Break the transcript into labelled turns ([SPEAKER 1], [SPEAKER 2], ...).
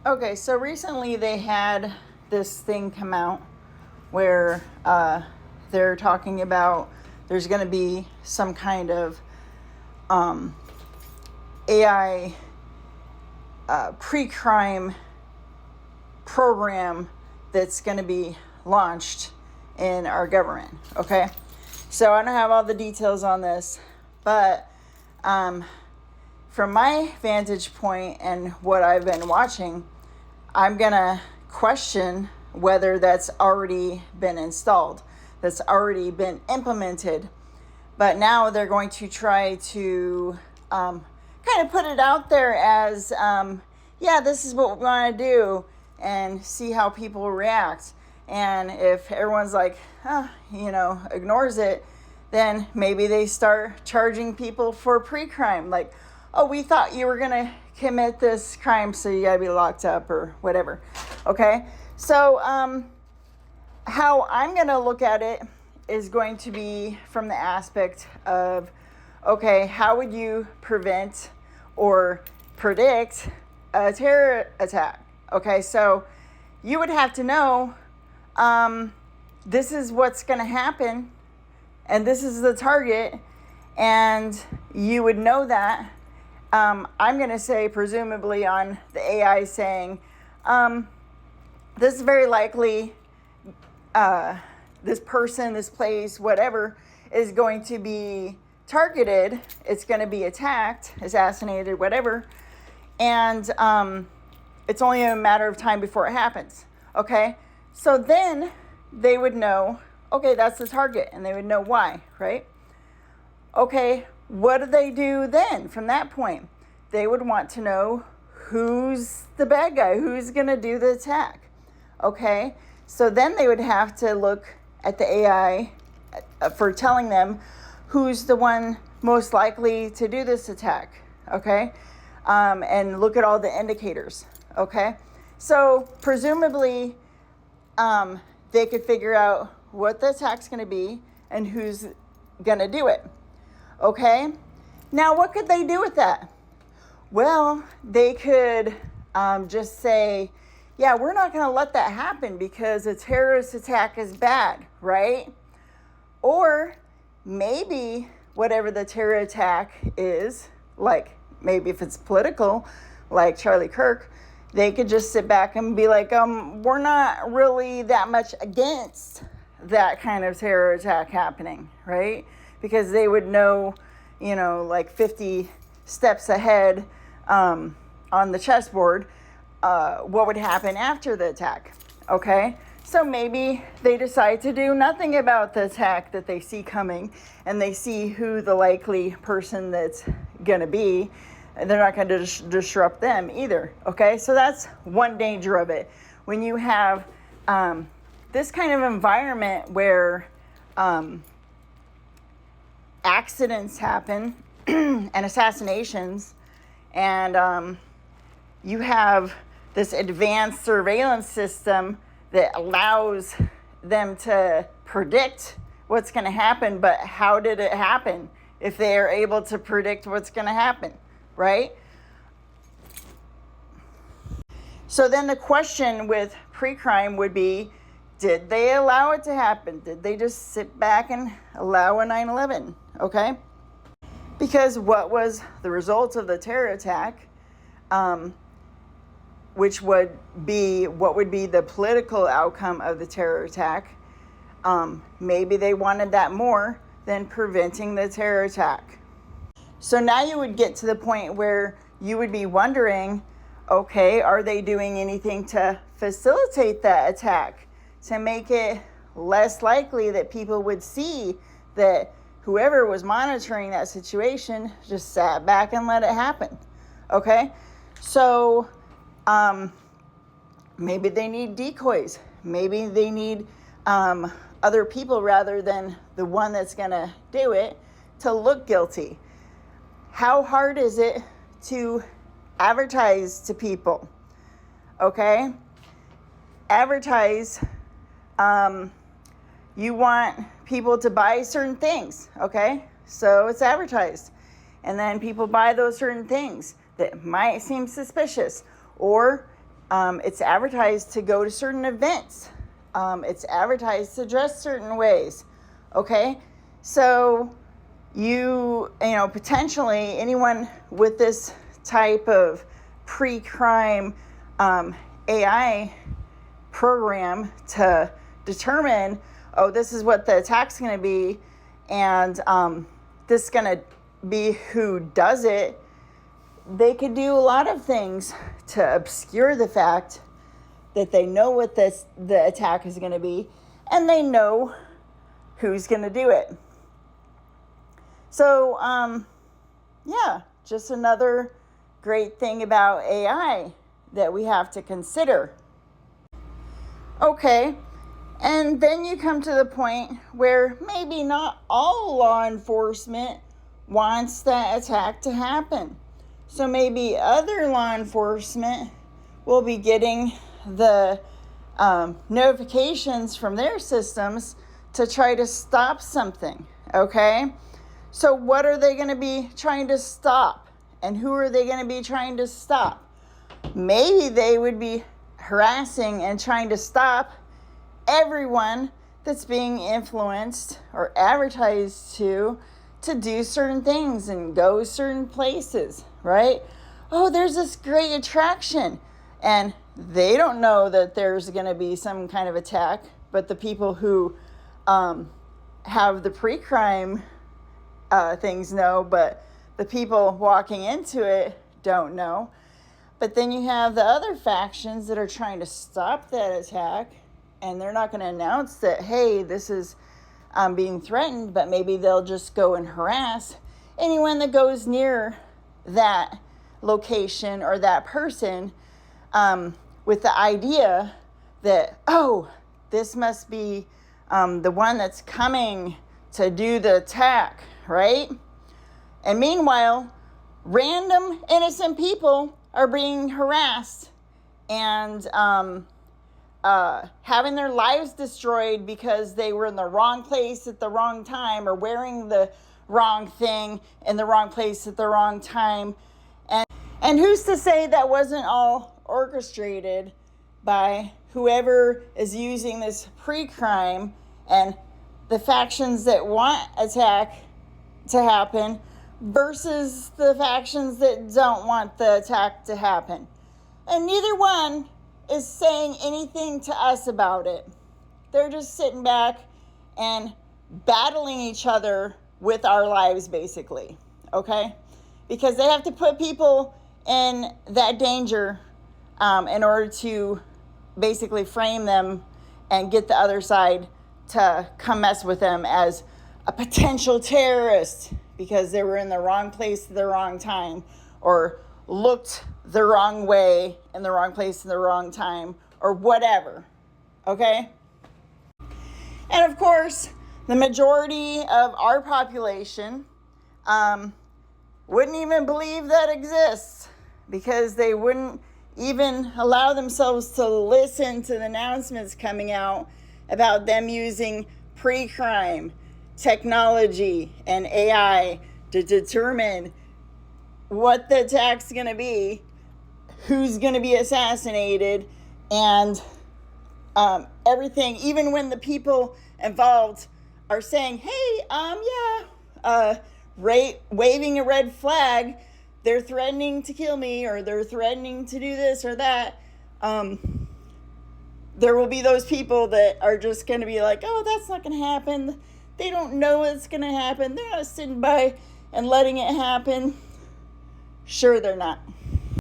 [SPEAKER 1] Okay, so recently they had this thing come out where they're talking about there's going to be some kind of AI pre-crime program that's going to be launched in our government. Okay, so I don't have all the details on this, but from my vantage point and what I've been watching, I'm going to question whether that's already been installed, that's already been implemented. But now they're going to try to kind of put it out there as, yeah, this is what we want to do, and see how people react. And if everyone's like, ignores it, then maybe they start charging people for pre-crime. Like, oh, we thought you were going to commit this crime, so you got to be locked up or whatever. Okay? So how I'm going to look at it is going to be from the aspect of, okay, how would you prevent or predict a terror attack? Okay, so you would have to know this is what's going to happen, and this is the target, and you would know that. I'm going to say, presumably, on the AI saying, this is very likely, this person, this place, whatever, is going to be targeted. It's going to be attacked, assassinated, whatever. And it's only a matter of time before it happens. Okay? So then they would know, okay, that's the target, and they would know why, right? Okay, what do they do then from that point? They would want to know who's the bad guy, who's going to do the attack. Okay, so then they would have to look at the AI for telling them who's the one most likely to do this attack. Okay, and look at all the indicators. Okay, so presumably they could figure out what the attack's going to be and who's going to do it. Okay, now what could they do with that? Well, they could just say, yeah, we're not going to let that happen because a terrorist attack is bad, right? Or maybe whatever the terror attack is, like maybe if it's political, like Charlie Kirk, they could just sit back and be like, we're not really that much against that kind of terror attack happening, right? Because they would know, like 50 steps ahead on the chessboard, what would happen after the attack. Okay, so maybe they decide to do nothing about the attack that they see coming, and they see who the likely person that's going to be, and they're not going to disrupt them either. Okay, so that's one danger of it. When you have this kind of environment where accidents happen and assassinations, and you have this advanced surveillance system that allows them to predict what's going to happen, but how did it happen if they are able to predict what's going to happen, right? So then the question with pre-crime would be, did they allow it to happen? Did they just sit back and allow a 9/11? Okay? Because what was the result of the terror attack, which would be what would be the political outcome of the terror attack, maybe they wanted that more than preventing the terror attack. So now you would get to the point where you would be wondering, okay, are they doing anything to facilitate that attack, to make it less likely that people would see that whoever was monitoring that situation just sat back and let it happen? Okay, so maybe they need decoys. Maybe they need other people rather than the one that's going to do it to look guilty. How hard is it to advertise to people? Okay, advertise. You want people to buy certain things, okay? So it's advertised. And then people buy those certain things that might seem suspicious. Or It's advertised to go to certain events. It's advertised to dress certain ways. Okay, so you know, potentially anyone with this type of pre-crime AI program to determine, oh, this is what the attack's going to be, and this is going to be who does it. They could do a lot of things to obscure the fact that they know what the attack is going to be, and they know who's going to do it. So, yeah, just another great thing about AI that we have to consider. Okay, and then you come to the point where maybe not all law enforcement wants that attack to happen. So maybe other law enforcement will be getting the notifications from their systems to try to stop something, okay? So what are they going to be trying to stop? And who are they going to be trying to stop? Maybe they would be harassing and trying to stop everyone that's being influenced or advertised to do certain things and go certain places, right? Oh, there's this great attraction. And they don't know that there's going to be some kind of attack, but the people who have the pre-crime things know, but the people walking into it don't know. But then you have the other factions that are trying to stop that attack, and they're not going to announce that, hey, this is being threatened, but maybe they'll just go and harass anyone that goes near that location or that person with the idea that, oh, this must be the one that's coming to do the attack, right? And meanwhile, random innocent people are being harassed and having their lives destroyed because they were in the wrong place at the wrong time or wearing the wrong thing in the wrong place at the wrong time. And who's to say that wasn't all orchestrated by whoever is using this pre-crime and the factions that want attack to happen versus the factions that don't want the attack to happen. And neither one is saying anything to us about it. They're just sitting back and battling each other with our lives, basically, okay? Because they have to put people in that danger in order to basically frame them and get the other side to come mess with them as a potential terrorist because they were in the wrong place at the wrong time or looked the wrong way in the wrong place at the wrong time or whatever, okay? And of course, the majority of our population wouldn't even believe that exists because they wouldn't even allow themselves to listen to the announcements coming out about them using pre-crime technology and AI to determine what the attack's going to be, who's going to be assassinated, and everything. Even when the people involved are saying, hey, waving a red flag, they're threatening to kill me or they're threatening to do this or that, there will be those people that are just going to be like, oh, that's not going to happen. They don't know what's going to happen. They're not sitting by and letting it happen. Sure, they're not.